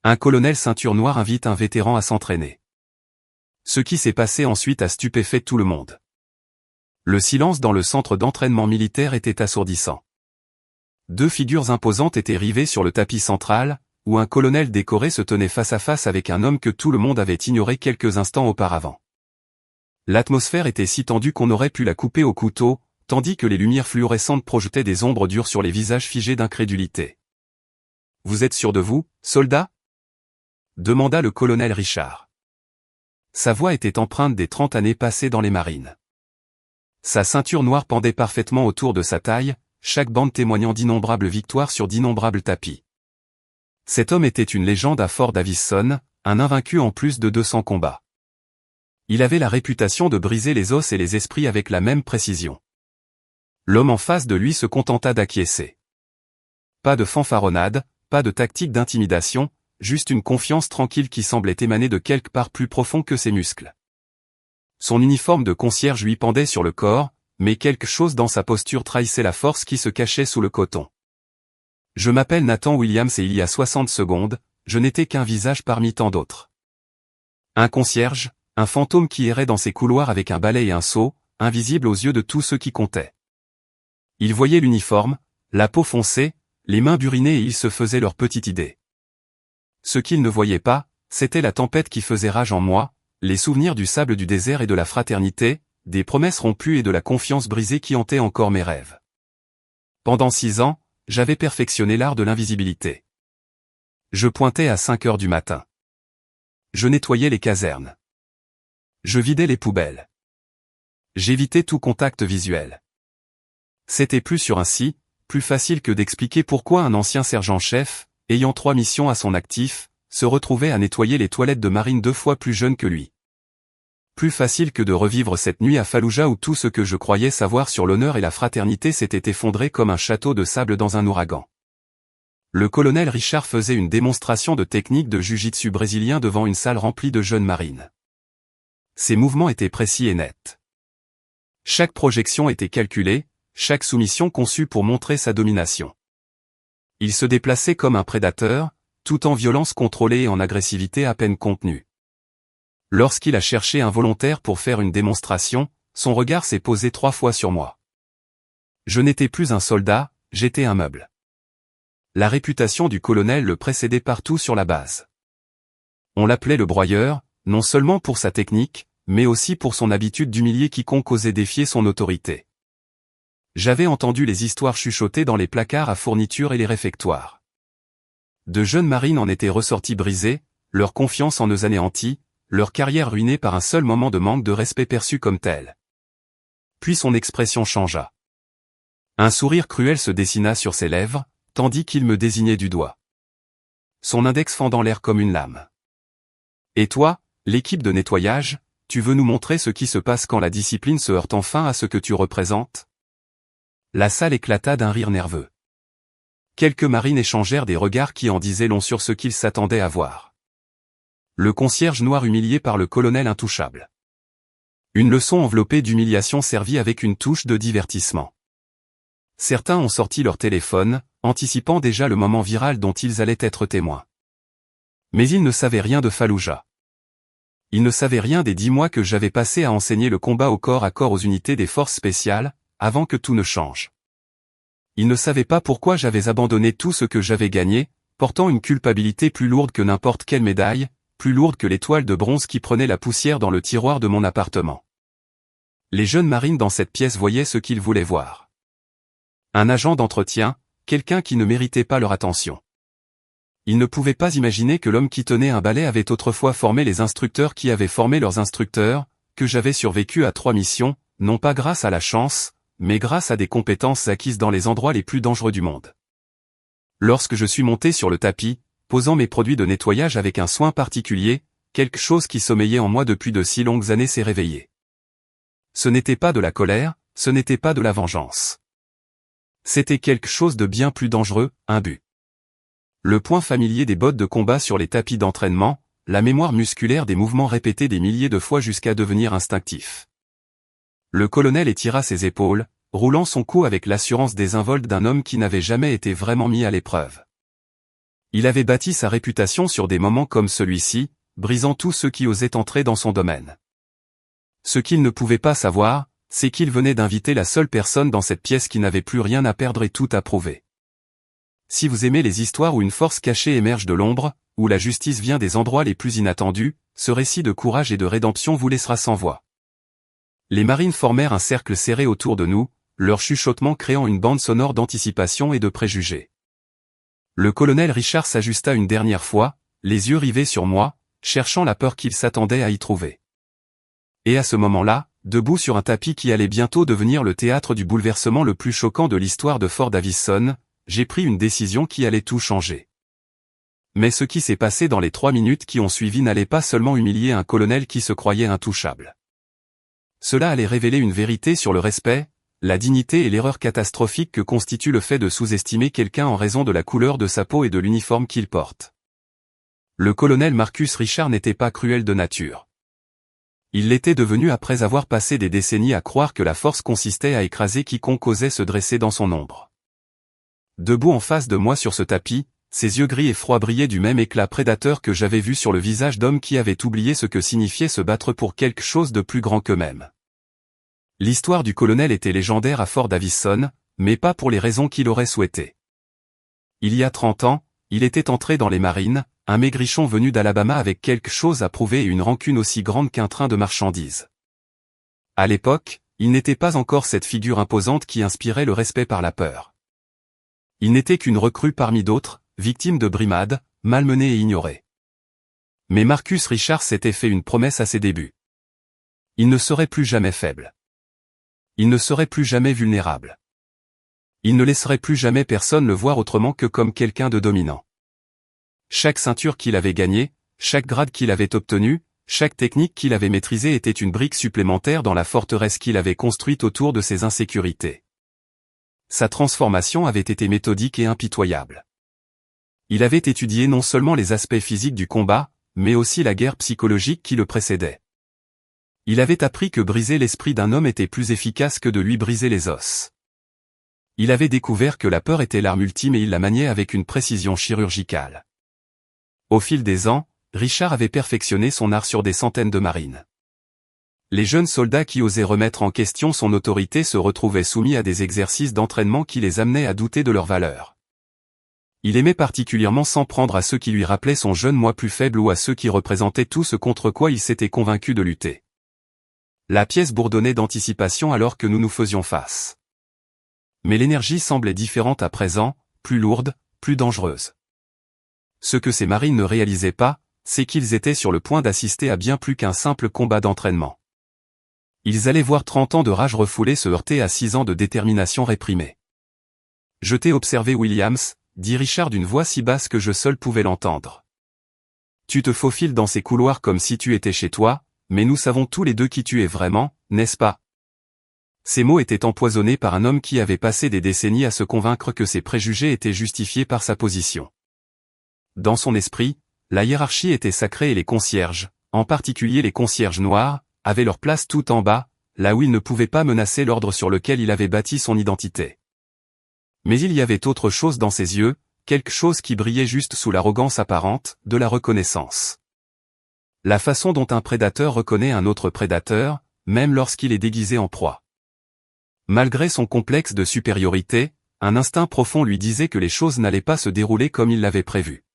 Un colonel ceinture noire invite un vétéran à s'entraîner. Ce qui s'est passé ensuite a stupéfait tout le monde. Le silence dans le centre d'entraînement militaire était assourdissant. Deux figures imposantes étaient rivées sur le tapis central, où un colonel décoré se tenait face à face avec un homme que tout le monde avait ignoré quelques instants auparavant. L'atmosphère était si tendue qu'on aurait pu la couper au couteau, tandis que les lumières fluorescentes projetaient des ombres dures sur les visages figés d'incrédulité. « Vous êtes sûr de vous, soldat ?» demanda le colonel Richard. Sa voix était empreinte des 30 années passées dans les marines. Sa ceinture noire pendait parfaitement autour de sa taille, chaque bande témoignant d'innombrables victoires sur d'innombrables tapis. Cet homme était une légende à Fort Davison, un invaincu en plus de 200 combats. Il avait la réputation de briser les os et les esprits avec la même précision. L'homme en face de lui se contenta d'acquiescer. Pas de fanfaronnade, pas de tactique d'intimidation, juste une confiance tranquille qui semblait émaner de quelque part plus profond que ses muscles. Son uniforme de concierge lui pendait sur le corps, mais quelque chose dans sa posture trahissait la force qui se cachait sous le coton. « Je m'appelle Nathan Williams et il y a 60 secondes, je n'étais qu'un visage parmi tant d'autres. » Un concierge, un fantôme qui errait dans ses couloirs avec un balai et un seau, invisible aux yeux de tous ceux qui comptaient. Il voyait l'uniforme, la peau foncée, les mains burinées et ils se faisaient leur petite idée. Ce qu'ils ne voyaient pas, c'était la tempête qui faisait rage en moi, les souvenirs du sable du désert et de la fraternité, des promesses rompues et de la confiance brisée qui hantaient encore mes rêves. Pendant 6 ans, j'avais perfectionné l'art de l'invisibilité. Je pointais à 5 heures du matin. Je nettoyais les casernes. Je vidais les poubelles. J'évitais tout contact visuel. C'était plus sûr ainsi, plus facile que d'expliquer pourquoi un ancien sergent-chef, ayant 3 missions à son actif, se retrouvait à nettoyer les toilettes de marine 2 fois plus jeune que lui. Plus facile que de revivre cette nuit à Fallujah où tout ce que je croyais savoir sur l'honneur et la fraternité s'était effondré comme un château de sable dans un ouragan. Le colonel Richard faisait une démonstration de technique de jiu-jitsu brésilien devant une salle remplie de jeunes marines. Ses mouvements étaient précis et nets. Chaque projection était calculée, chaque soumission conçue pour montrer sa domination. Il se déplaçait comme un prédateur, tout en violence contrôlée et en agressivité à peine contenue. Lorsqu'il a cherché un volontaire pour faire une démonstration, son regard s'est posé 3 fois sur moi. Je n'étais plus un soldat, j'étais un meuble. La réputation du colonel le précédait partout sur la base. On l'appelait le broyeur, non seulement pour sa technique, mais aussi pour son habitude d'humilier quiconque osait défier son autorité. J'avais entendu les histoires chuchotées dans les placards à fournitures et les réfectoires. De jeunes marines en étaient ressortis brisés, leur confiance en eux anéantie, leur carrière ruinée par un seul moment de manque de respect perçu comme tel. Puis son expression changea. Un sourire cruel se dessina sur ses lèvres, tandis qu'il me désignait du doigt. Son index fendant l'air comme une lame. « Et toi, l'équipe de nettoyage, tu veux nous montrer ce qui se passe quand la discipline se heurte enfin à ce que tu représentes ?» La salle éclata d'un rire nerveux. Quelques marines échangèrent des regards qui en disaient long sur ce qu'ils s'attendaient à voir. Le concierge noir humilié par le colonel intouchable. Une leçon enveloppée d'humiliation servie avec une touche de divertissement. Certains ont sorti leur téléphone, anticipant déjà le moment viral dont ils allaient être témoins. Mais ils ne savaient rien de Fallujah. Ils ne savaient rien des 10 mois que j'avais passés à enseigner le combat au corps à corps aux unités des forces spéciales, avant que tout ne change. Ils ne savaient pas pourquoi j'avais abandonné tout ce que j'avais gagné, portant une culpabilité plus lourde que n'importe quelle médaille, plus lourde que l'étoile de bronze qui prenait la poussière dans le tiroir de mon appartement. Les jeunes marines dans cette pièce voyaient ce qu'ils voulaient voir. Un agent d'entretien, quelqu'un qui ne méritait pas leur attention. Ils ne pouvaient pas imaginer que l'homme qui tenait un balai avait autrefois formé les instructeurs qui avaient formé leurs instructeurs, que j'avais survécu à 3 missions, non pas grâce à la chance, mais grâce à des compétences acquises dans les endroits les plus dangereux du monde. Lorsque je suis monté sur le tapis, posant mes produits de nettoyage avec un soin particulier, quelque chose qui sommeillait en moi depuis de si longues années s'est réveillé. Ce n'était pas de la colère, ce n'était pas de la vengeance. C'était quelque chose de bien plus dangereux, un but. Le point familier des bottes de combat sur les tapis d'entraînement, la mémoire musculaire des mouvements répétés des milliers de fois jusqu'à devenir instinctifs. Le colonel étira ses épaules, roulant son cou avec l'assurance désinvolte d'un homme qui n'avait jamais été vraiment mis à l'épreuve. Il avait bâti sa réputation sur des moments comme celui-ci, brisant tous ceux qui osaient entrer dans son domaine. Ce qu'il ne pouvait pas savoir, c'est qu'il venait d'inviter la seule personne dans cette pièce qui n'avait plus rien à perdre et tout à prouver. Si vous aimez les histoires où une force cachée émerge de l'ombre, où la justice vient des endroits les plus inattendus, ce récit de courage et de rédemption vous laissera sans voix. Les marines formèrent un cercle serré autour de nous, leur chuchotement créant une bande sonore d'anticipation et de préjugés. Le colonel Richard s'ajusta une dernière fois, les yeux rivés sur moi, cherchant la peur qu'il s'attendait à y trouver. Et à ce moment-là, debout sur un tapis qui allait bientôt devenir le théâtre du bouleversement le plus choquant de l'histoire de Fort Davison, j'ai pris une décision qui allait tout changer. Mais ce qui s'est passé dans les 3 minutes qui ont suivi n'allait pas seulement humilier un colonel qui se croyait intouchable. Cela allait révéler une vérité sur le respect, la dignité et l'erreur catastrophique que constitue le fait de sous-estimer quelqu'un en raison de la couleur de sa peau et de l'uniforme qu'il porte. Le colonel Marcus Richard n'était pas cruel de nature. Il l'était devenu après avoir passé des décennies à croire que la force consistait à écraser quiconque osait se dresser dans son ombre. Debout en face de moi sur ce tapis, ses yeux gris et froids brillaient du même éclat prédateur que j'avais vu sur le visage d'hommes qui avaient oublié ce que signifiait se battre pour quelque chose de plus grand qu'eux-mêmes. L'histoire du colonel était légendaire à Fort Davison, mais pas pour les raisons qu'il aurait souhaité. Il y a 30 ans, il était entré dans les marines, un maigrichon venu d'Alabama avec quelque chose à prouver et une rancune aussi grande qu'un train de marchandises. À l'époque, il n'était pas encore cette figure imposante qui inspirait le respect par la peur. Il n'était qu'une recrue parmi d'autres, victime de brimades, malmenée et ignorée. Mais Marcus Richard s'était fait une promesse à ses débuts. Il ne serait plus jamais faible. Il ne serait plus jamais vulnérable. Il ne laisserait plus jamais personne le voir autrement que comme quelqu'un de dominant. Chaque ceinture qu'il avait gagnée, chaque grade qu'il avait obtenu, chaque technique qu'il avait maîtrisée était une brique supplémentaire dans la forteresse qu'il avait construite autour de ses insécurités. Sa transformation avait été méthodique et impitoyable. Il avait étudié non seulement les aspects physiques du combat, mais aussi la guerre psychologique qui le précédait. Il avait appris que briser l'esprit d'un homme était plus efficace que de lui briser les os. Il avait découvert que la peur était l'arme ultime et il la maniait avec une précision chirurgicale. Au fil des ans, Richard avait perfectionné son art sur des centaines de marines. Les jeunes soldats qui osaient remettre en question son autorité se retrouvaient soumis à des exercices d'entraînement qui les amenaient à douter de leur valeur. Il aimait particulièrement s'en prendre à ceux qui lui rappelaient son jeune moi plus faible ou à ceux qui représentaient tout ce contre quoi il s'était convaincu de lutter. La pièce bourdonnait d'anticipation alors que nous nous faisions face. Mais l'énergie semblait différente à présent, plus lourde, plus dangereuse. Ce que ces marines ne réalisaient pas, c'est qu'ils étaient sur le point d'assister à bien plus qu'un simple combat d'entraînement. Ils allaient voir 30 ans de rage refoulée se heurter à 6 ans de détermination réprimée. « Je t'ai observé, Williams, » dit Richard d'une voix si basse que je seul pouvais l'entendre. « Tu te faufiles dans ces couloirs comme si tu étais chez toi, mais nous savons tous les deux qui tu es vraiment, n'est-ce pas ?» Ces mots étaient empoisonnés par un homme qui avait passé des décennies à se convaincre que ses préjugés étaient justifiés par sa position. Dans son esprit, la hiérarchie était sacrée et les concierges, en particulier les concierges noirs, avaient leur place tout en bas, là où ils ne pouvaient pas menacer l'ordre sur lequel il avait bâti son identité. Mais il y avait autre chose dans ses yeux, quelque chose qui brillait juste sous l'arrogance apparente, de la reconnaissance. La façon dont un prédateur reconnaît un autre prédateur, même lorsqu'il est déguisé en proie. Malgré son complexe de supériorité, un instinct profond lui disait que les choses n'allaient pas se dérouler comme il l'avait prévu.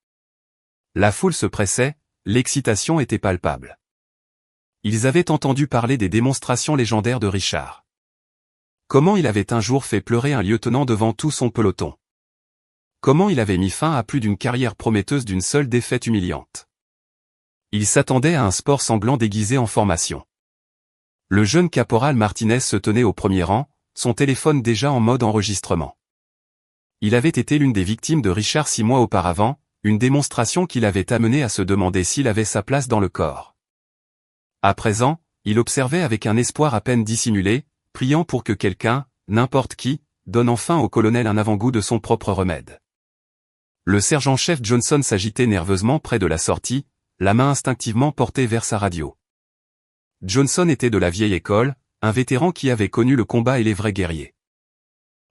La foule se pressait, l'excitation était palpable. Ils avaient entendu parler des démonstrations légendaires de Richard. Comment il avait un jour fait pleurer un lieutenant devant tout son peloton. Comment il avait mis fin à plus d'une carrière prometteuse d'une seule défaite humiliante. Il s'attendait à un sport sanglant déguisé en formation. Le jeune caporal Martinez se tenait au premier rang, son téléphone déjà en mode enregistrement. Il avait été l'une des victimes de Richard 6 mois auparavant, une démonstration qui l'avait amené à se demander s'il avait sa place dans le corps. À présent, il observait avec un espoir à peine dissimulé, priant pour que quelqu'un, n'importe qui, donne enfin au colonel un avant-goût de son propre remède. Le sergent-chef Johnson s'agitait nerveusement près de la sortie, la main instinctivement portée vers sa radio. Johnson était de la vieille école, un vétéran qui avait connu le combat et les vrais guerriers.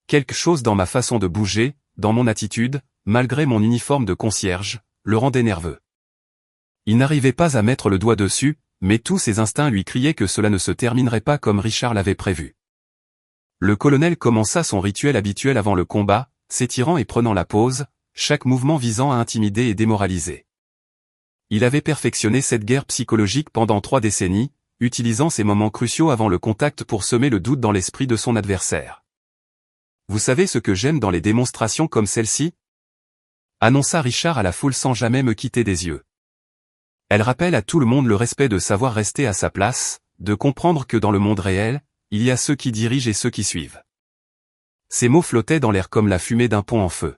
Quelque chose dans ma façon de bouger, dans mon attitude, malgré mon uniforme de concierge, le rendait nerveux. Il n'arrivait pas à mettre le doigt dessus, mais tous ses instincts lui criaient que cela ne se terminerait pas comme Richard l'avait prévu. Le colonel commença son rituel habituel avant le combat, s'étirant et prenant la pause, chaque mouvement visant à intimider et démoraliser. Il avait perfectionné cette guerre psychologique pendant 3 décennies, utilisant ces moments cruciaux avant le contact pour semer le doute dans l'esprit de son adversaire. Vous savez ce que j'aime dans les démonstrations comme celle-ci ? Annonça Richard à la foule sans jamais me quitter des yeux. Elle rappelle à tout le monde le respect de savoir rester à sa place, de comprendre que dans le monde réel, il y a ceux qui dirigent et ceux qui suivent. Ces mots flottaient dans l'air comme la fumée d'un pont en feu.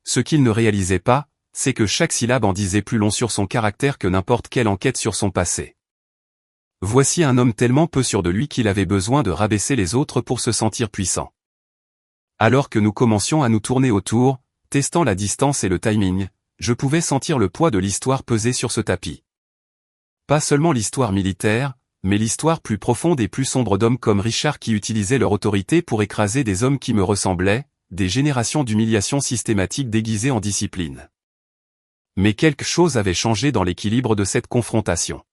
Ce qu'il ne réalisait pas, c'est que chaque syllabe en disait plus long sur son caractère que n'importe quelle enquête sur son passé. Voici un homme tellement peu sûr de lui qu'il avait besoin de rabaisser les autres pour se sentir puissant. Alors que nous commencions à nous tourner autour, testant la distance et le timing, je pouvais sentir le poids de l'histoire peser sur ce tapis. Pas seulement l'histoire militaire, mais l'histoire plus profonde et plus sombre d'hommes comme Richard qui utilisaient leur autorité pour écraser des hommes qui me ressemblaient, des générations d'humiliation systématique déguisées en discipline. Mais quelque chose avait changé dans l'équilibre de cette confrontation.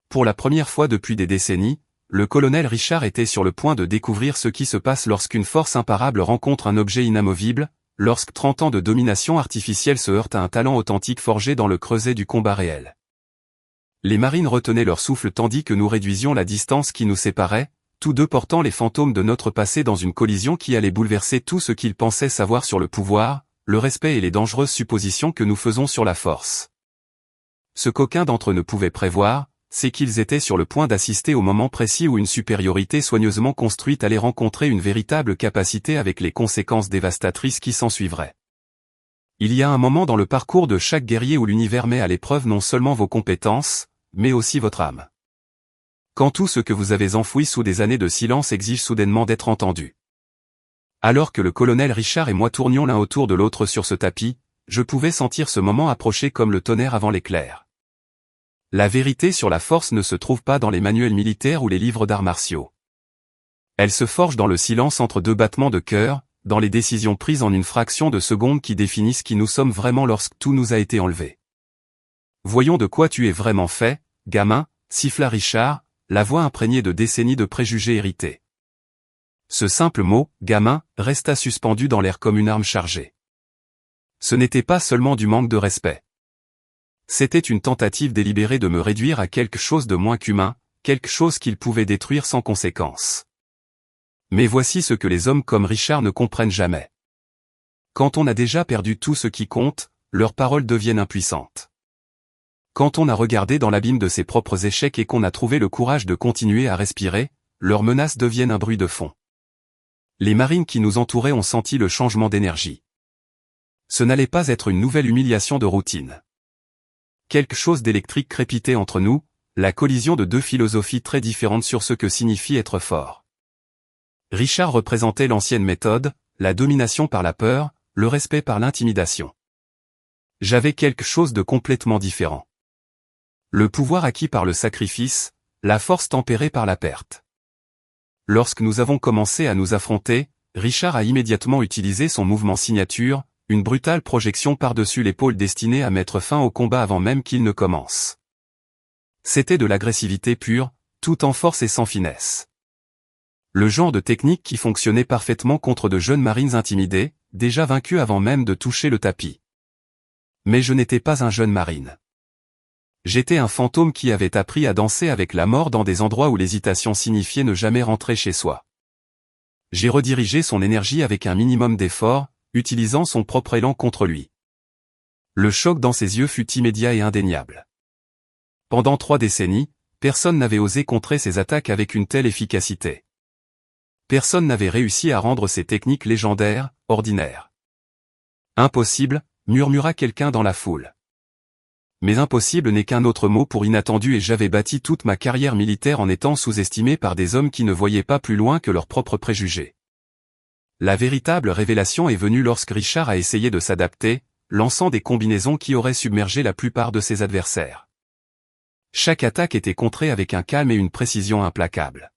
Pour la première fois depuis des décennies, le colonel Richard était sur le point de découvrir ce qui se passe lorsqu'une force imparable rencontre un objet inamovible, lorsque 30 ans de domination artificielle se heurtent à un talent authentique forgé dans le creuset du combat réel. Les marines retenaient leur souffle tandis que nous réduisions la distance qui nous séparait, tous deux portant les fantômes de notre passé dans une collision qui allait bouleverser tout ce qu'ils pensaient savoir sur le pouvoir, le respect et les dangereuses suppositions que nous faisons sur la force. Ce qu'aucun d'entre eux ne pouvait prévoir, c'est qu'ils étaient sur le point d'assister au moment précis où une supériorité soigneusement construite allait rencontrer une véritable capacité avec les conséquences dévastatrices qui s'ensuivraient. Il y a un moment dans le parcours de chaque guerrier où l'univers met à l'épreuve non seulement vos compétences, mais aussi votre âme. Quand tout ce que vous avez enfoui sous des années de silence exige soudainement d'être entendu. Alors que le colonel Richard et moi tournions l'un autour de l'autre sur ce tapis, je pouvais sentir ce moment approcher comme le tonnerre avant l'éclair. La vérité sur la force ne se trouve pas dans les manuels militaires ou les livres d'arts martiaux. Elle se forge dans le silence entre 2 battements de cœur, dans les décisions prises en une fraction de seconde qui définissent qui nous sommes vraiment lorsque tout nous a été enlevé. Voyons de quoi tu es vraiment fait, gamin, siffla Richard, la voix imprégnée de décennies de préjugés hérités. Ce simple mot, gamin, resta suspendu dans l'air comme une arme chargée. Ce n'était pas seulement du manque de respect. C'était une tentative délibérée de me réduire à quelque chose de moins qu'humain, quelque chose qu'il pouvait détruire sans conséquence. Mais voici ce que les hommes comme Richard ne comprennent jamais. Quand on a déjà perdu tout ce qui compte, leurs paroles deviennent impuissantes. Quand on a regardé dans l'abîme de ses propres échecs et qu'on a trouvé le courage de continuer à respirer, leurs menaces deviennent un bruit de fond. Les marines qui nous entouraient ont senti le changement d'énergie. Ce n'allait pas être une nouvelle humiliation de routine. Quelque chose d'électrique crépitait entre nous, la collision de 2 philosophies très différentes sur ce que signifie être fort. Richard représentait l'ancienne méthode, la domination par la peur, le respect par l'intimidation. J'avais quelque chose de complètement différent. Le pouvoir acquis par le sacrifice, la force tempérée par la perte. Lorsque nous avons commencé à nous affronter, Richard a immédiatement utilisé son mouvement signature, une brutale projection par-dessus l'épaule destinée à mettre fin au combat avant même qu'il ne commence. C'était de l'agressivité pure, tout en force et sans finesse. Le genre de technique qui fonctionnait parfaitement contre de jeunes marines intimidés, déjà vaincus avant même de toucher le tapis. Mais je n'étais pas un jeune marine. J'étais un fantôme qui avait appris à danser avec la mort dans des endroits où l'hésitation signifiait ne jamais rentrer chez soi. J'ai redirigé son énergie avec un minimum d'effort, utilisant son propre élan contre lui. Le choc dans ses yeux fut immédiat et indéniable. Pendant 3 décennies, personne n'avait osé contrer ses attaques avec une telle efficacité. Personne n'avait réussi à rendre ces techniques légendaires, ordinaires. Impossible, murmura quelqu'un dans la foule. Mais impossible n'est qu'un autre mot pour inattendu et j'avais bâti toute ma carrière militaire en étant sous-estimé par des hommes qui ne voyaient pas plus loin que leurs propres préjugés. La véritable révélation est venue lorsque Richard a essayé de s'adapter, lançant des combinaisons qui auraient submergé la plupart de ses adversaires. Chaque attaque était contrée avec un calme et une précision implacables.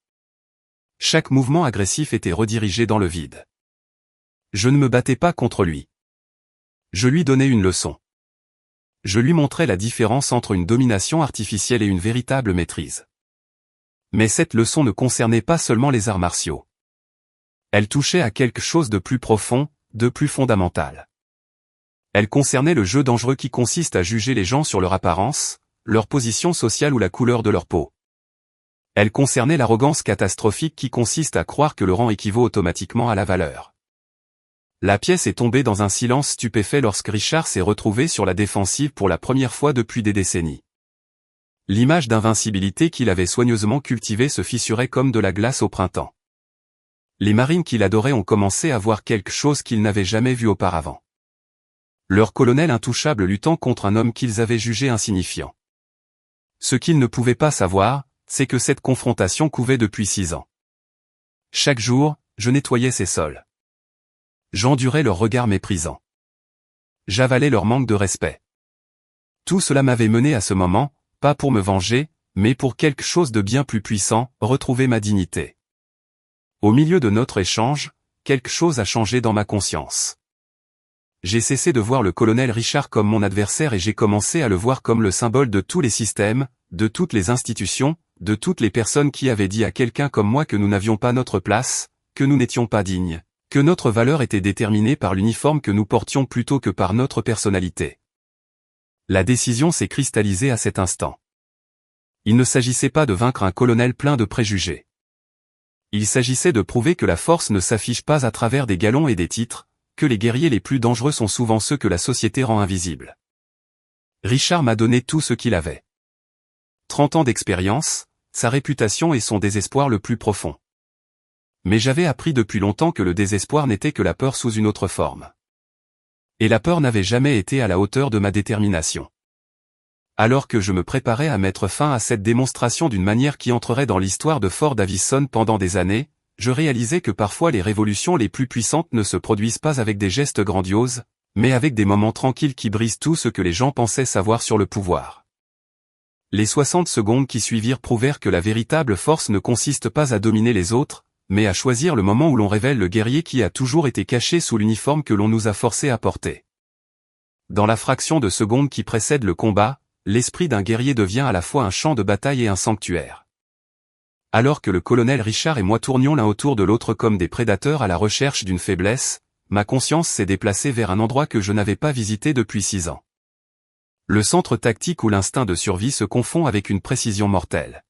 Chaque mouvement agressif était redirigé dans le vide. Je ne me battais pas contre lui. Je lui donnais une leçon. Je lui montrais la différence entre une domination artificielle et une véritable maîtrise. Mais cette leçon ne concernait pas seulement les arts martiaux. Elle touchait à quelque chose de plus profond, de plus fondamental. Elle concernait le jeu dangereux qui consiste à juger les gens sur leur apparence, leur position sociale ou la couleur de leur peau. Elle concernait l'arrogance catastrophique qui consiste à croire que le rang équivaut automatiquement à la valeur. La pièce est tombée dans un silence stupéfait lorsque Richard s'est retrouvé sur la défensive pour la première fois depuis des décennies. L'image d'invincibilité qu'il avait soigneusement cultivée se fissurait comme de la glace au printemps. Les marines qu'il adorait ont commencé à voir quelque chose qu'ils n'avaient jamais vu auparavant. Leur colonel intouchable luttant contre un homme qu'ils avaient jugé insignifiant. Ce qu'ils ne pouvaient pas savoir, c'est que cette confrontation couvait depuis 6 ans. Chaque jour, je nettoyais ces sols. J'endurais leur regard méprisant. J'avalais leur manque de respect. Tout cela m'avait mené à ce moment, pas pour me venger, mais pour quelque chose de bien plus puissant, retrouver ma dignité. Au milieu de notre échange, quelque chose a changé dans ma conscience. J'ai cessé de voir le colonel Richard comme mon adversaire et j'ai commencé à le voir comme le symbole de tous les systèmes, de toutes les institutions, de toutes les personnes qui avaient dit à quelqu'un comme moi que nous n'avions pas notre place, que nous n'étions pas dignes, que notre valeur était déterminée par l'uniforme que nous portions plutôt que par notre personnalité. La décision s'est cristallisée à cet instant. Il ne s'agissait pas de vaincre un colonel plein de préjugés. Il s'agissait de prouver que la force ne s'affiche pas à travers des galons et des titres, que les guerriers les plus dangereux sont souvent ceux que la société rend invisibles. Richard m'a donné tout ce qu'il avait. 30 ans d'expérience, sa réputation et son désespoir le plus profond. Mais j'avais appris depuis longtemps que le désespoir n'était que la peur sous une autre forme. Et la peur n'avait jamais été à la hauteur de ma détermination. Alors que je me préparais à mettre fin à cette démonstration d'une manière qui entrerait dans l'histoire de Fort Davison pendant des années, je réalisais que parfois les révolutions les plus puissantes ne se produisent pas avec des gestes grandioses, mais avec des moments tranquilles qui brisent tout ce que les gens pensaient savoir sur le pouvoir. Les 60 secondes qui suivirent prouvèrent que la véritable force ne consiste pas à dominer les autres, mais à choisir le moment où l'on révèle le guerrier qui a toujours été caché sous l'uniforme que l'on nous a forcé à porter. Dans la fraction de seconde qui précède le combat, l'esprit d'un guerrier devient à la fois un champ de bataille et un sanctuaire. Alors que le colonel Richard et moi tournions l'un autour de l'autre comme des prédateurs à la recherche d'une faiblesse, ma conscience s'est déplacée vers un endroit que je n'avais pas visité depuis 6 ans. Le centre tactique où l'instinct de survie se confond avec une précision mortelle.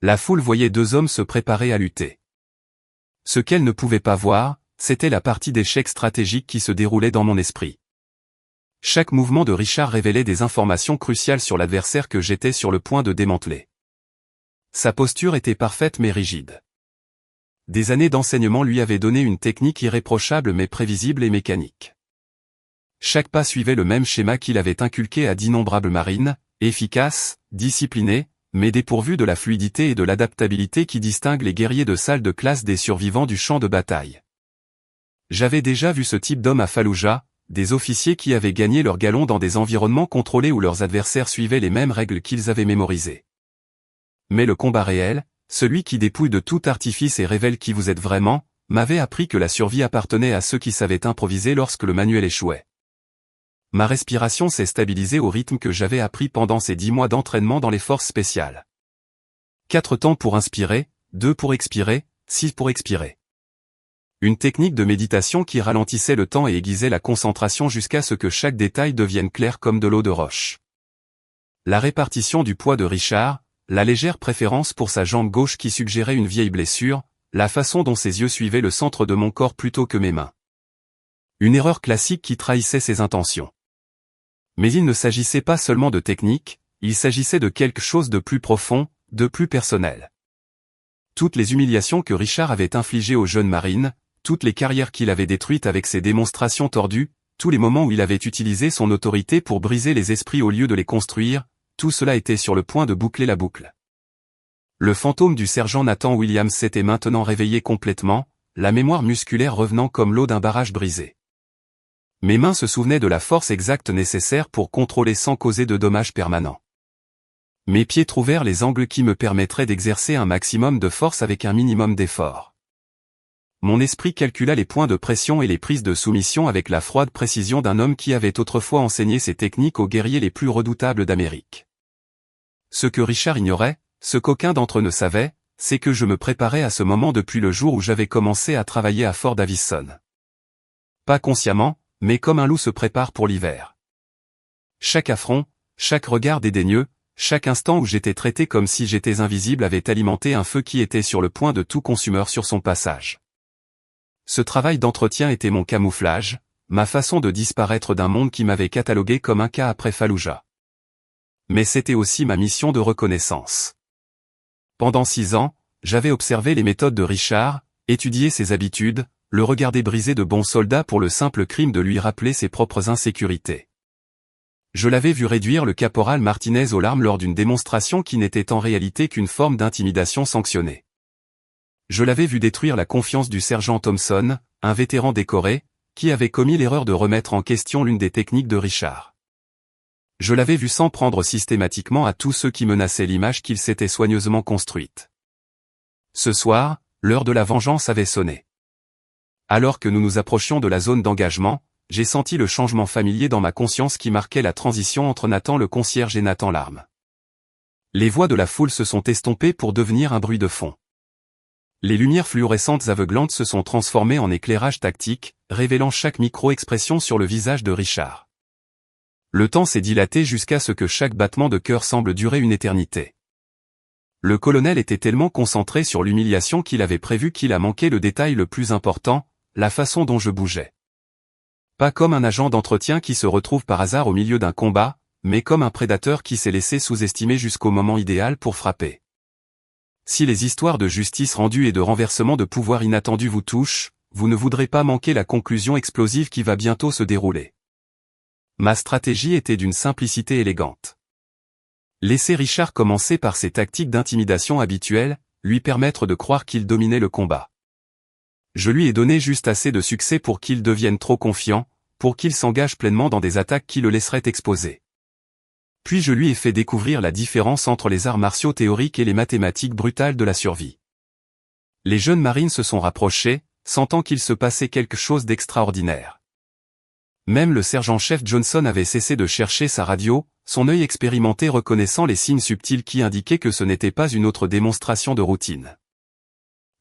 La foule voyait 2 hommes se préparer à lutter. Ce qu'elle ne pouvait pas voir, c'était la partie d'échec stratégique qui se déroulait dans mon esprit. Chaque mouvement de Richard révélait des informations cruciales sur l'adversaire que j'étais sur le point de démanteler. Sa posture était parfaite mais rigide. Des années d'enseignement lui avaient donné une technique irréprochable mais prévisible et mécanique. Chaque pas suivait le même schéma qu'il avait inculqué à d'innombrables marines, efficace, discipliné, mais dépourvu de la fluidité et de l'adaptabilité qui distinguent les guerriers de salle de classe des survivants du champ de bataille. J'avais déjà vu ce type d'homme à Fallujah, des officiers qui avaient gagné leur galon dans des environnements contrôlés où leurs adversaires suivaient les mêmes règles qu'ils avaient mémorisées. Mais le combat réel, celui qui dépouille de tout artifice et révèle qui vous êtes vraiment, m'avait appris que la survie appartenait à ceux qui savaient improviser lorsque le manuel échouait. Ma respiration s'est stabilisée au rythme que j'avais appris pendant ces 10 mois d'entraînement dans les forces spéciales. 4 temps pour inspirer, 2 pour expirer, 6 pour expirer. Une technique de méditation qui ralentissait le temps et aiguisait la concentration jusqu'à ce que chaque détail devienne clair comme de l'eau de roche. La répartition du poids de Richard, la légère préférence pour sa jambe gauche qui suggérait une vieille blessure, la façon dont ses yeux suivaient le centre de mon corps plutôt que mes mains. Une erreur classique qui trahissait ses intentions. Mais il ne s'agissait pas seulement de technique, il s'agissait de quelque chose de plus profond, de plus personnel. Toutes les humiliations que Richard avait infligées aux jeunes marines, toutes les carrières qu'il avait détruites avec ses démonstrations tordues, tous les moments où il avait utilisé son autorité pour briser les esprits au lieu de les construire, tout cela était sur le point de boucler la boucle. Le fantôme du sergent Nathan Williams s'était maintenant réveillé complètement, la mémoire musculaire revenant comme l'eau d'un barrage brisé. Mes mains se souvenaient de la force exacte nécessaire pour contrôler sans causer de dommages permanents. Mes pieds trouvèrent les angles qui me permettraient d'exercer un maximum de force avec un minimum d'effort. mon esprit calcula les points de pression et les prises de soumission avec la froide précision d'un homme qui avait autrefois enseigné ces techniques aux guerriers les plus redoutables d'Amérique. Ce que Richard ignorait, ce qu'aucun d'entre eux ne savait, c'est que je me préparais à ce moment depuis le jour où j'avais commencé à travailler à Fort Davison. Pas consciemment, mais comme un loup se prépare pour l'hiver. Chaque affront, chaque regard dédaigneux, chaque instant où j'étais traité comme si j'étais invisible avait alimenté un feu qui était sur le point de tout consumer sur son passage. Ce travail d'entretien était mon camouflage, ma façon de disparaître d'un monde qui m'avait catalogué comme un cas après Fallujah. Mais c'était aussi ma mission de reconnaissance. Pendant 6 ans, j'avais observé les méthodes de Richard, étudié ses habitudes, le regardé briser de bons soldats pour le simple crime de lui rappeler ses propres insécurités. Je l'avais vu réduire le caporal Martinez aux larmes lors d'une démonstration qui n'était en réalité qu'une forme d'intimidation sanctionnée. Je l'avais vu détruire la confiance du sergent Thompson, un vétéran décoré, qui avait commis l'erreur de remettre en question l'une des techniques de Richard. Je l'avais vu s'en prendre systématiquement à tous ceux qui menaçaient l'image qu'il s'était soigneusement construite. Ce soir, l'heure de la vengeance avait sonné. Alors que nous nous approchions de la zone d'engagement, j'ai senti le changement familier dans ma conscience qui marquait la transition entre Nathan le concierge et Nathan l'arme. Les voix de la foule se sont estompées pour devenir un bruit de fond. Les lumières fluorescentes aveuglantes se sont transformées en éclairage tactique, révélant chaque micro-expression sur le visage de Richard. Le temps s'est dilaté jusqu'à ce que chaque battement de cœur semble durer une éternité. Le colonel était tellement concentré sur l'humiliation qu'il avait prévu qu'il a manqué le détail le plus important, la façon dont je bougeais. Pas comme un agent d'entretien qui se retrouve par hasard au milieu d'un combat, mais comme un prédateur qui s'est laissé sous-estimer jusqu'au moment idéal pour frapper. Si les histoires de justice rendue et de renversement de pouvoir inattendu vous touchent, vous ne voudrez pas manquer la conclusion explosive qui va bientôt se dérouler. Ma stratégie était d'une simplicité élégante. Laisser Richard commencer par ses tactiques d'intimidation habituelles, lui permettre de croire qu'il dominait le combat. Je lui ai donné juste assez de succès pour qu'il devienne trop confiant, pour qu'il s'engage pleinement dans des attaques qui le laisseraient exposé. Puis je lui ai fait découvrir la différence entre les arts martiaux théoriques et les mathématiques brutales de la survie. Les jeunes marines se sont rapprochés, sentant qu'il se passait quelque chose d'extraordinaire. Même le sergent-chef Johnson avait cessé de chercher sa radio, son œil expérimenté reconnaissant les signes subtils qui indiquaient que ce n'était pas une autre démonstration de routine.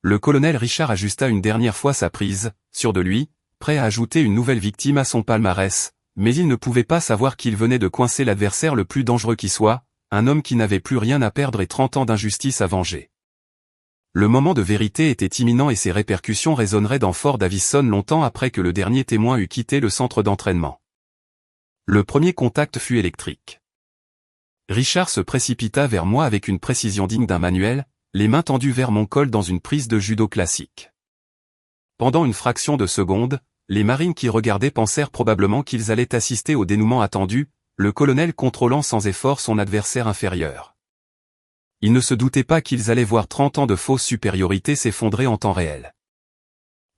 Le colonel Richard ajusta une dernière fois sa prise, sûr de lui, prêt à ajouter une nouvelle victime à son palmarès, mais il ne pouvait pas savoir qu'il venait de coincer l'adversaire le plus dangereux qui soit, un homme qui n'avait plus rien à perdre et 30 ans d'injustice à venger. Le moment de vérité était imminent et ses répercussions résonneraient dans Fort Davison longtemps après que le dernier témoin eut quitté le centre d'entraînement. Le premier contact fut électrique. Richard se précipita vers moi avec une précision digne d'un manuel, les mains tendues vers mon col dans une prise de judo classique. Pendant une fraction de seconde, les marines qui regardaient pensèrent probablement qu'ils allaient assister au dénouement attendu, le colonel contrôlant sans effort son adversaire inférieur. Ils ne se doutaient pas qu'ils allaient voir 30 ans de fausse supériorité s'effondrer en temps réel.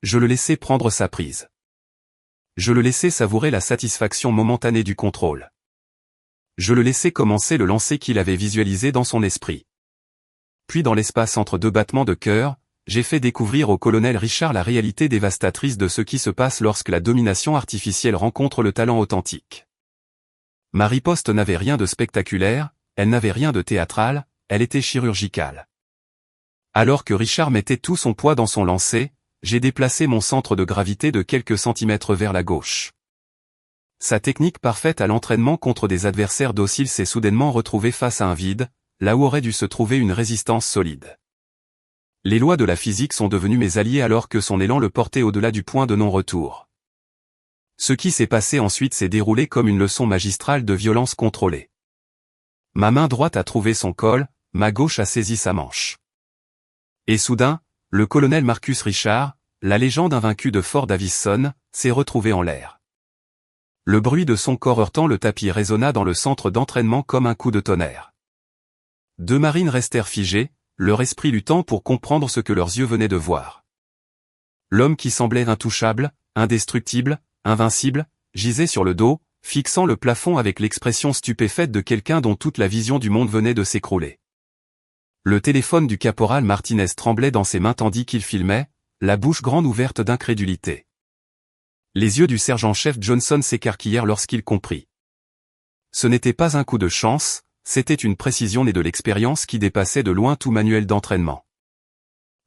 Je le laissais prendre sa prise. Je le laissais savourer la satisfaction momentanée du contrôle. Je le laissais commencer le lancer qu'il avait visualisé dans son esprit. Puis dans l'espace entre deux battements de cœur, j'ai fait découvrir au colonel Richard la réalité dévastatrice de ce qui se passe lorsque la domination artificielle rencontre le talent authentique. Ma riposte n'avait rien de spectaculaire, elle n'avait rien de théâtral, elle était chirurgicale. Alors que Richard mettait tout son poids dans son lancer, j'ai déplacé mon centre de gravité de quelques centimètres vers la gauche. Sa technique parfaite à l'entraînement contre des adversaires dociles s'est soudainement retrouvée face à un vide, là où aurait dû se trouver une résistance solide. Les lois de la physique sont devenues mes alliés alors que son élan le portait au-delà du point de non-retour. Ce qui s'est passé ensuite s'est déroulé comme une leçon magistrale de violence contrôlée. Ma main droite a trouvé son col, ma gauche a saisi sa manche. Et soudain, le colonel Marcus Richard, la légende invaincue de Fort Davison, s'est retrouvé en l'air. Le bruit de son corps heurtant le tapis résonna dans le centre d'entraînement comme un coup de tonnerre. Deux marines restèrent figés, leur esprit luttant pour comprendre ce que leurs yeux venaient de voir. L'homme qui semblait intouchable, indestructible, invincible, gisait sur le dos, fixant le plafond avec l'expression stupéfaite de quelqu'un dont toute la vision du monde venait de s'écrouler. Le téléphone du caporal Martinez tremblait dans ses mains tandis qu'il filmait, la bouche grande ouverte d'incrédulité. Les yeux du sergent-chef Johnson s'écarquillèrent lorsqu'il comprit. Ce n'était pas un coup de chance, c'était une précision née de l'expérience qui dépassait de loin tout manuel d'entraînement.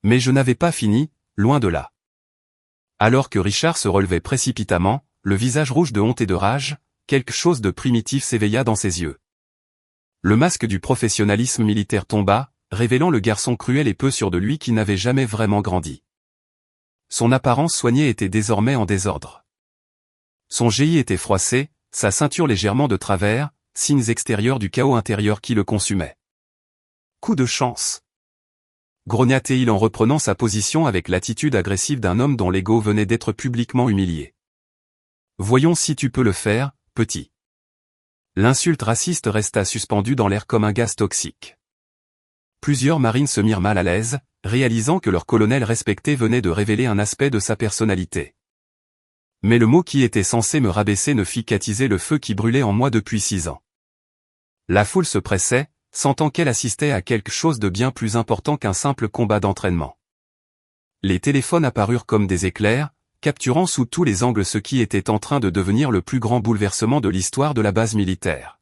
Mais je n'avais pas fini, loin de là. Alors que Richard se relevait précipitamment, le visage rouge de honte et de rage, quelque chose de primitif s'éveilla dans ses yeux. Le masque du professionnalisme militaire tomba, révélant le garçon cruel et peu sûr de lui qui n'avait jamais vraiment grandi. Son apparence soignée était désormais en désordre. Son génie était froissé, sa ceinture légèrement de travers, signes extérieurs du chaos intérieur qui le consumait. Coup de chance. Grogna-t-il en reprenant sa position avec l'attitude agressive d'un homme dont l'ego venait d'être publiquement humilié. Voyons si tu peux le faire, petit. L'insulte raciste resta suspendue dans l'air comme un gaz toxique. Plusieurs marines se mirent mal à l'aise, réalisant que leur colonel respecté venait de révéler un aspect de sa personnalité. Mais le mot qui était censé me rabaisser ne fit qu'attiser le feu qui brûlait en moi depuis 6 ans. La foule se pressait, sentant qu'elle assistait à quelque chose de bien plus important qu'un simple combat d'entraînement. Les téléphones apparurent comme des éclairs, capturant sous tous les angles ce qui était en train de devenir le plus grand bouleversement de l'histoire de la base militaire.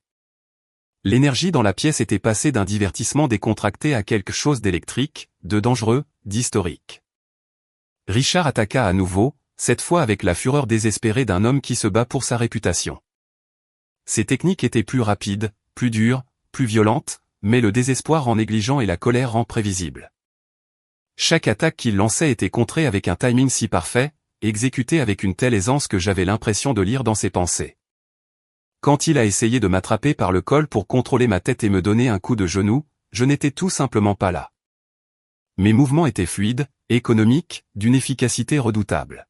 L'énergie dans la pièce était passée d'un divertissement décontracté à quelque chose d'électrique, de dangereux, d'historique. Richard attaqua à nouveau, cette fois avec la fureur désespérée d'un homme qui se bat pour sa réputation. Ses techniques étaient plus rapides, plus dures, plus violentes, mais le désespoir en négligeant et la colère rend prévisible. Chaque attaque qu'il lançait était contrée avec un timing si parfait, exécutée avec une telle aisance que j'avais l'impression de lire dans ses pensées. Quand il a essayé de m'attraper par le col pour contrôler ma tête et me donner un coup de genou, je n'étais tout simplement pas là. Mes mouvements étaient fluides, économiques, d'une efficacité redoutable.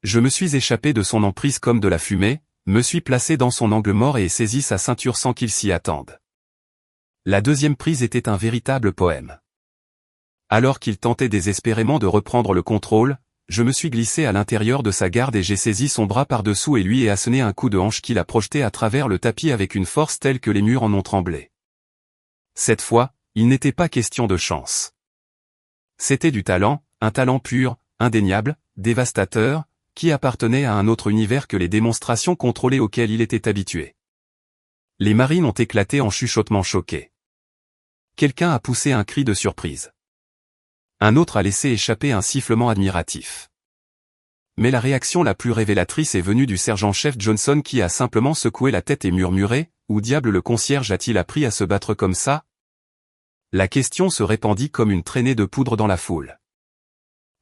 Je me suis échappé de son emprise comme de la fumée, me suis placé dans son angle mort et ai saisi sa ceinture sans qu'il s'y attende. La deuxième prise était un véritable poème. Alors qu'il tentait désespérément de reprendre le contrôle, je me suis glissé à l'intérieur de sa garde et j'ai saisi son bras par-dessous et lui ai asséné un coup de hanche qui l'a projeté à travers le tapis avec une force telle que les murs en ont tremblé. Cette fois, il n'était pas question de chance. C'était du talent, un talent pur, indéniable, dévastateur, qui appartenait à un autre univers que les démonstrations contrôlées auxquelles il était habitué. Les marines ont éclaté en chuchotements choqués. Quelqu'un a poussé un cri de surprise. Un autre a laissé échapper un sifflement admiratif. Mais la réaction la plus révélatrice est venue du sergent-chef Johnson qui a simplement secoué la tête et murmuré « Où diable le concierge a-t-il appris à se battre comme ça ?» La question se répandit comme une traînée de poudre dans la foule.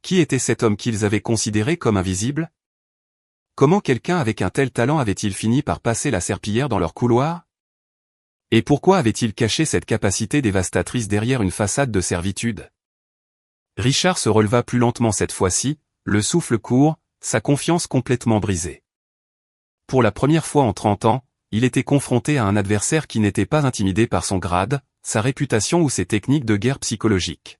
Qui était cet homme qu'ils avaient considéré comme invisible? Comment quelqu'un avec un tel talent avait-il fini par passer la serpillière dans leur couloir? Et pourquoi avait-il caché cette capacité dévastatrice derrière une façade de servitude? Richard se releva plus lentement cette fois-ci, le souffle court, sa confiance complètement brisée. Pour la première fois en 30 ans, il était confronté à un adversaire qui n'était pas intimidé par son grade, sa réputation ou ses techniques de guerre psychologique.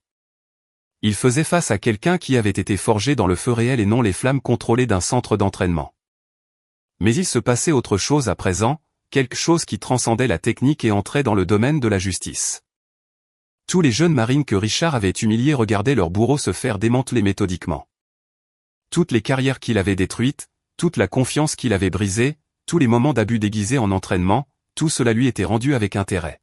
Il faisait face à quelqu'un qui avait été forgé dans le feu réel et non les flammes contrôlées d'un centre d'entraînement. Mais il se passait autre chose à présent, quelque chose qui transcendait la technique et entrait dans le domaine de la justice. Tous les jeunes marines que Richard avait humiliés regardaient leur bourreau se faire démanteler méthodiquement. Toutes les carrières qu'il avait détruites, toute la confiance qu'il avait brisée, tous les moments d'abus déguisés en entraînement, tout cela lui était rendu avec intérêt.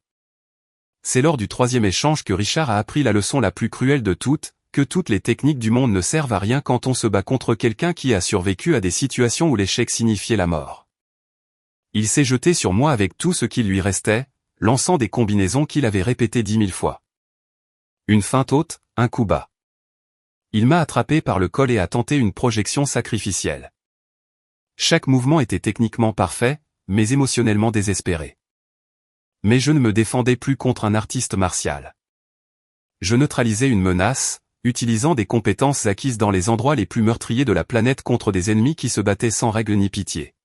C'est lors du 3e échange que Richard a appris la leçon la plus cruelle de toutes, que toutes les techniques du monde ne servent à rien quand on se bat contre quelqu'un qui a survécu à des situations où l'échec signifiait la mort. Il s'est jeté sur moi avec tout ce qui lui restait, lançant des combinaisons qu'il avait répétées 10 000 fois. Une feinte haute, un coup bas. Il m'a attrapé par le col et a tenté une projection sacrificielle. Chaque mouvement était techniquement parfait, mais émotionnellement désespéré. Mais je ne me défendais plus contre un artiste martial. Je neutralisais une menace, utilisant des compétences acquises dans les endroits les plus meurtriers de la planète contre des ennemis qui se battaient sans règle ni pitié.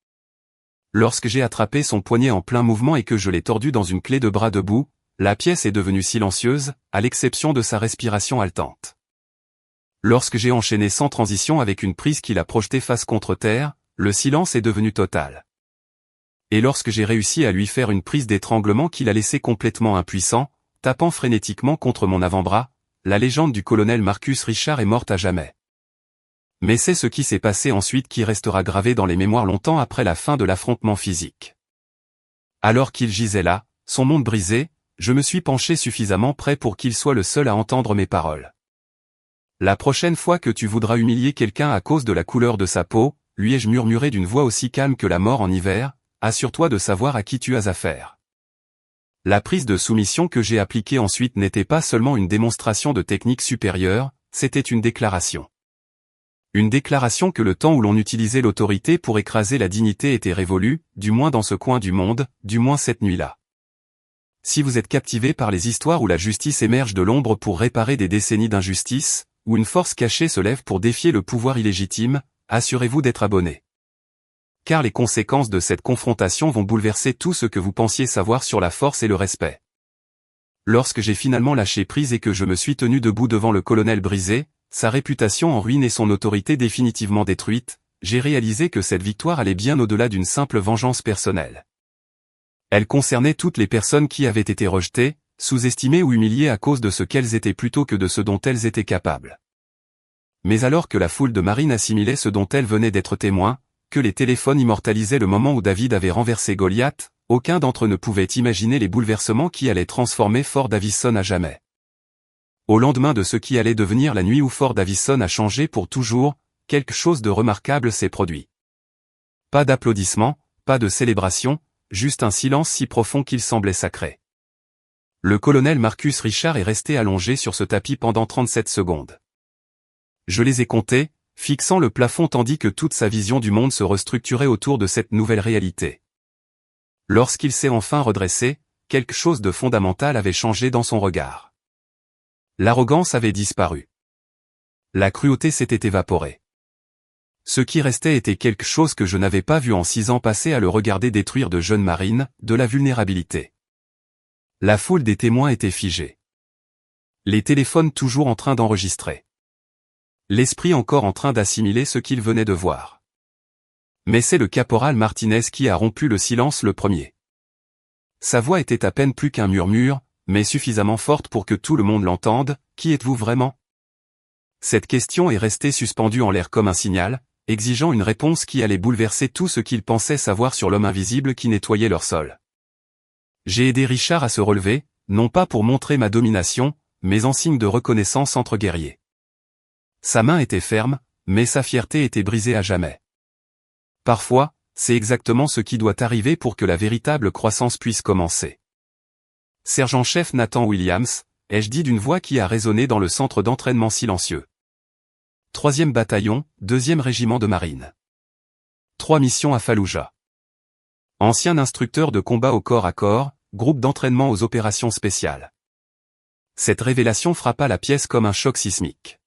Lorsque j'ai attrapé son poignet en plein mouvement et que je l'ai tordu dans une clé de bras debout, la pièce est devenue silencieuse, à l'exception de sa respiration haletante. Lorsque j'ai enchaîné sans transition avec une prise qui l'a projeté face contre terre, le silence est devenu total. Et lorsque j'ai réussi à lui faire une prise d'étranglement qui l'a laissé complètement impuissant, tapant frénétiquement contre mon avant-bras, la légende du colonel Marcus Richard est morte à jamais. Mais c'est ce qui s'est passé ensuite qui restera gravé dans les mémoires longtemps après la fin de l'affrontement physique. Alors qu'il gisait là, son monde brisé, je me suis penché suffisamment près pour qu'il soit le seul à entendre mes paroles. La prochaine fois que tu voudras humilier quelqu'un à cause de la couleur de sa peau, lui ai-je murmuré d'une voix aussi calme que la mort en hiver, assure-toi de savoir à qui tu as affaire. La prise de soumission que j'ai appliquée ensuite n'était pas seulement une démonstration de technique supérieure, c'était une déclaration. Une déclaration que le temps où l'on utilisait l'autorité pour écraser la dignité était révolu, du moins dans ce coin du monde, du moins cette nuit-là. Si vous êtes captivé par les histoires où la justice émerge de l'ombre pour réparer des décennies d'injustice, où une force cachée se lève pour défier le pouvoir illégitime, assurez-vous d'être abonné. Car les conséquences de cette confrontation vont bouleverser tout ce que vous pensiez savoir sur la force et le respect. Lorsque j'ai finalement lâché prise et que je me suis tenu debout devant le colonel brisé, sa réputation en ruine et son autorité définitivement détruite, j'ai réalisé que cette victoire allait bien au-delà d'une simple vengeance personnelle. Elle concernait toutes les personnes qui avaient été rejetées, sous-estimées ou humiliées à cause de ce qu'elles étaient plutôt que de ce dont elles étaient capables. Mais alors que la foule de Marine assimilait ce dont elle venait d'être témoin, que les téléphones immortalisaient le moment où David avait renversé Goliath, aucun d'entre eux ne pouvait imaginer les bouleversements qui allaient transformer Fort Davison à jamais. Au lendemain de ce qui allait devenir la nuit où Fort Davison a changé pour toujours, quelque chose de remarquable s'est produit. Pas d'applaudissements, pas de célébration, juste un silence si profond qu'il semblait sacré. Le colonel Marcus Richard est resté allongé sur ce tapis pendant 37 secondes. Je les ai comptés, fixant le plafond tandis que toute sa vision du monde se restructurait autour de cette nouvelle réalité. Lorsqu'il s'est enfin redressé, quelque chose de fondamental avait changé dans son regard. L'arrogance avait disparu. La cruauté s'était évaporée. Ce qui restait était quelque chose que je n'avais pas vu en 6 ans passés à le regarder détruire de jeunes marines, de la vulnérabilité. La foule des témoins était figée. Les téléphones toujours en train d'enregistrer. L'esprit encore en train d'assimiler ce qu'il venait de voir. Mais c'est le caporal Martinez qui a rompu le silence le premier. Sa voix était à peine plus qu'un murmure, mais suffisamment forte pour que tout le monde l'entende. Qui êtes-vous vraiment? Cette question est restée suspendue en l'air comme un signal, exigeant une réponse qui allait bouleverser tout ce qu'ils pensaient savoir sur l'homme invisible qui nettoyait leur sol. J'ai aidé Richard à se relever, non pas pour montrer ma domination, mais en signe de reconnaissance entre guerriers. Sa main était ferme, mais sa fierté était brisée à jamais. Parfois, c'est exactement ce qui doit arriver pour que la véritable croissance puisse commencer. Sergent-chef Nathan Williams, ai-je dit d'une voix qui a résonné dans le centre d'entraînement silencieux. 3e bataillon, 2e régiment de marine. 3 missions à Fallujah. Ancien instructeur de combat au corps à corps, groupe d'entraînement aux opérations spéciales. Cette révélation frappa la pièce comme un choc sismique.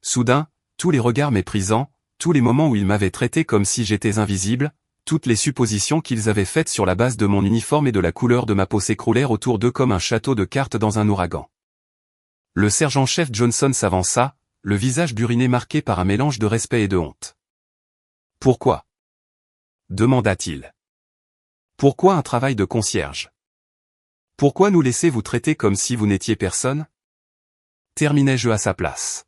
Soudain, tous les regards méprisants, tous les moments où ils m'avaient traité comme si j'étais invisible, toutes les suppositions qu'ils avaient faites sur la base de mon uniforme et de la couleur de ma peau s'écroulèrent autour d'eux comme un château de cartes dans un ouragan. Le sergent-chef Johnson s'avança, le visage buriné marqué par un mélange de respect et de honte. « Pourquoi » demanda-t-il. « Pourquoi un travail de concierge? Pourquoi nous laisser vous traiter comme si vous n'étiez personne » terminai-je à sa place.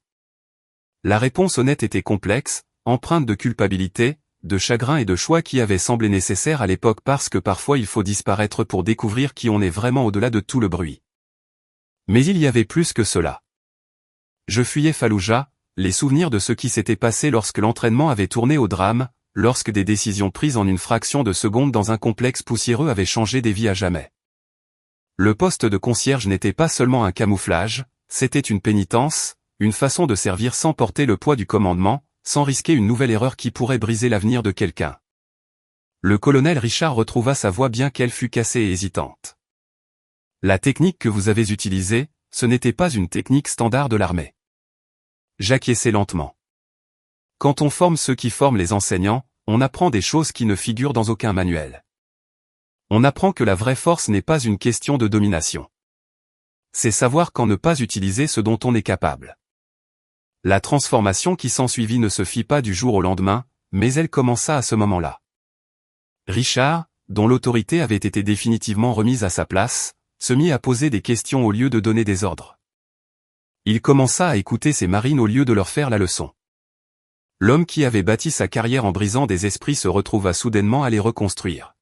La réponse honnête était complexe, empreinte de culpabilité, de chagrin et de choix qui avaient semblé nécessaires à l'époque parce que parfois il faut disparaître pour découvrir qui on est vraiment au-delà de tout le bruit. Mais il y avait plus que cela. Je fuyais Fallujah, les souvenirs de ce qui s'était passé lorsque l'entraînement avait tourné au drame, lorsque des décisions prises en une fraction de seconde dans un complexe poussiéreux avaient changé des vies à jamais. Le poste de concierge n'était pas seulement un camouflage, c'était une pénitence, une façon de servir sans porter le poids du commandement, sans risquer une nouvelle erreur qui pourrait briser l'avenir de quelqu'un. Le colonel Richard retrouva sa voix bien qu'elle fût cassée et hésitante. La technique que vous avez utilisée, ce n'était pas une technique standard de l'armée. J'acquiesçai lentement. Quand on forme ceux qui forment les enseignants, on apprend des choses qui ne figurent dans aucun manuel. On apprend que la vraie force n'est pas une question de domination. C'est savoir quand ne pas utiliser ce dont on est capable. La transformation qui s'ensuivit ne se fit pas du jour au lendemain, mais elle commença à ce moment-là. Richard, dont l'autorité avait été définitivement remise à sa place, se mit à poser des questions au lieu de donner des ordres. Il commença à écouter ses marines au lieu de leur faire la leçon. L'homme qui avait bâti sa carrière en brisant des esprits se retrouva soudainement à les reconstruire.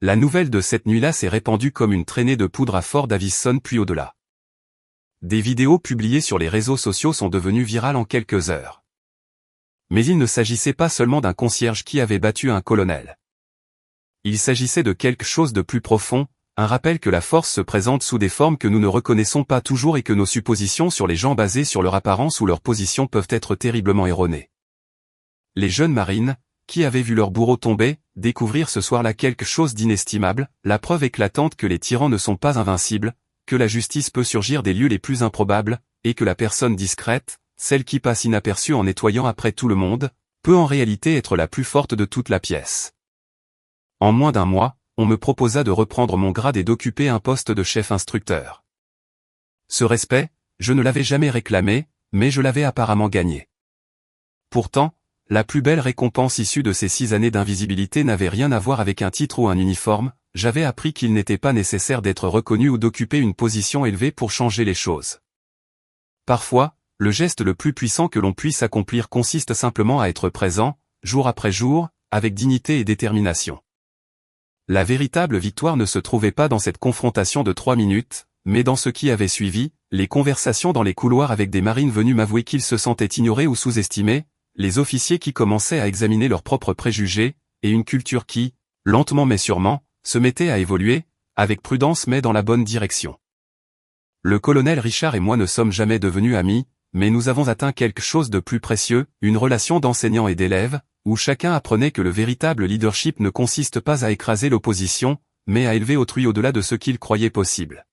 La nouvelle de cette nuit-là s'est répandue comme une traînée de poudre à Fort Davison puis au-delà. Des vidéos publiées sur les réseaux sociaux sont devenues virales en quelques heures. Mais il ne s'agissait pas seulement d'un concierge qui avait battu un colonel. Il s'agissait de quelque chose de plus profond, un rappel que la force se présente sous des formes que nous ne reconnaissons pas toujours et que nos suppositions sur les gens basées sur leur apparence ou leur position peuvent être terriblement erronées. Les jeunes marines, qui avaient vu leur bourreau tomber, découvrirent ce soir-là quelque chose d'inestimable, la preuve éclatante que les tyrans ne sont pas invincibles, que la justice peut surgir des lieux les plus improbables, et que la personne discrète, celle qui passe inaperçue en nettoyant après tout le monde, peut en réalité être la plus forte de toute la pièce. En moins d'un mois, on me proposa de reprendre mon grade et d'occuper un poste de chef instructeur. Ce respect, je ne l'avais jamais réclamé, mais je l'avais apparemment gagné. Pourtant, la plus belle récompense issue de ces 6 années d'invisibilité n'avait rien à voir avec un titre ou un uniforme, j'avais appris qu'il n'était pas nécessaire d'être reconnu ou d'occuper une position élevée pour changer les choses. Parfois, le geste le plus puissant que l'on puisse accomplir consiste simplement à être présent, jour après jour, avec dignité et détermination. La véritable victoire ne se trouvait pas dans cette confrontation de 3 minutes, mais dans ce qui avait suivi, les conversations dans les couloirs avec des marines venus m'avouer qu'ils se sentaient ignorés ou sous-estimés, les officiers qui commençaient à examiner leurs propres préjugés, et une culture qui, lentement mais sûrement, se mettait à évoluer, avec prudence mais dans la bonne direction. Le colonel Richard et moi ne sommes jamais devenus amis, mais nous avons atteint quelque chose de plus précieux, une relation d'enseignant et d'élève, où chacun apprenait que le véritable leadership ne consiste pas à écraser l'opposition, mais à élever autrui au-delà de ce qu'il croyait possible.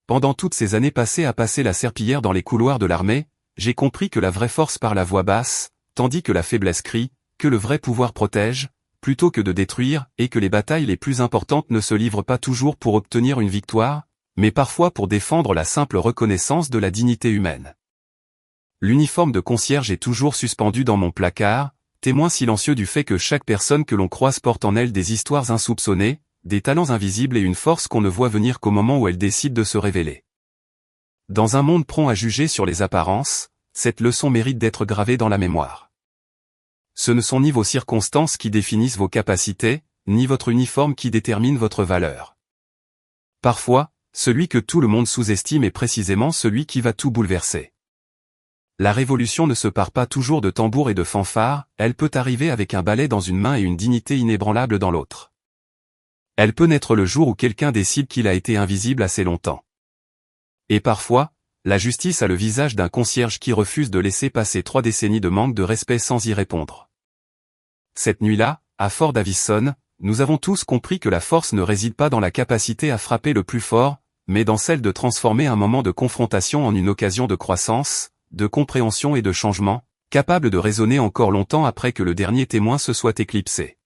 Pendant toutes ces années passées à passer la serpillière dans les couloirs de l'armée, j'ai compris que la vraie force parle à voix basse, tandis que la faiblesse crie, que le vrai pouvoir protège, plutôt que de détruire, et que les batailles les plus importantes ne se livrent pas toujours pour obtenir une victoire, mais parfois pour défendre la simple reconnaissance de la dignité humaine. L'uniforme de concierge est toujours suspendu dans mon placard, témoin silencieux du fait que chaque personne que l'on croise porte en elle des histoires insoupçonnées, des talents invisibles et une force qu'on ne voit venir qu'au moment où elle décide de se révéler. Dans un monde prompt à juger sur les apparences, cette leçon mérite d'être gravée dans la mémoire. Ce ne sont ni vos circonstances qui définissent vos capacités, ni votre uniforme qui détermine votre valeur. Parfois, celui que tout le monde sous-estime est précisément celui qui va tout bouleverser. La révolution ne se part pas toujours de tambours et de fanfares, elle peut arriver avec un balai dans une main et une dignité inébranlable dans l'autre. Elle peut naître le jour où quelqu'un décide qu'il a été invisible assez longtemps. Et parfois, la justice a le visage d'un concierge qui refuse de laisser passer 3 décennies de manque de respect sans y répondre. Cette nuit-là, à Fort Davison, nous avons tous compris que la force ne réside pas dans la capacité à frapper le plus fort, mais dans celle de transformer un moment de confrontation en une occasion de croissance, de compréhension et de changement, capable de résonner encore longtemps après que le dernier témoin se soit éclipsé.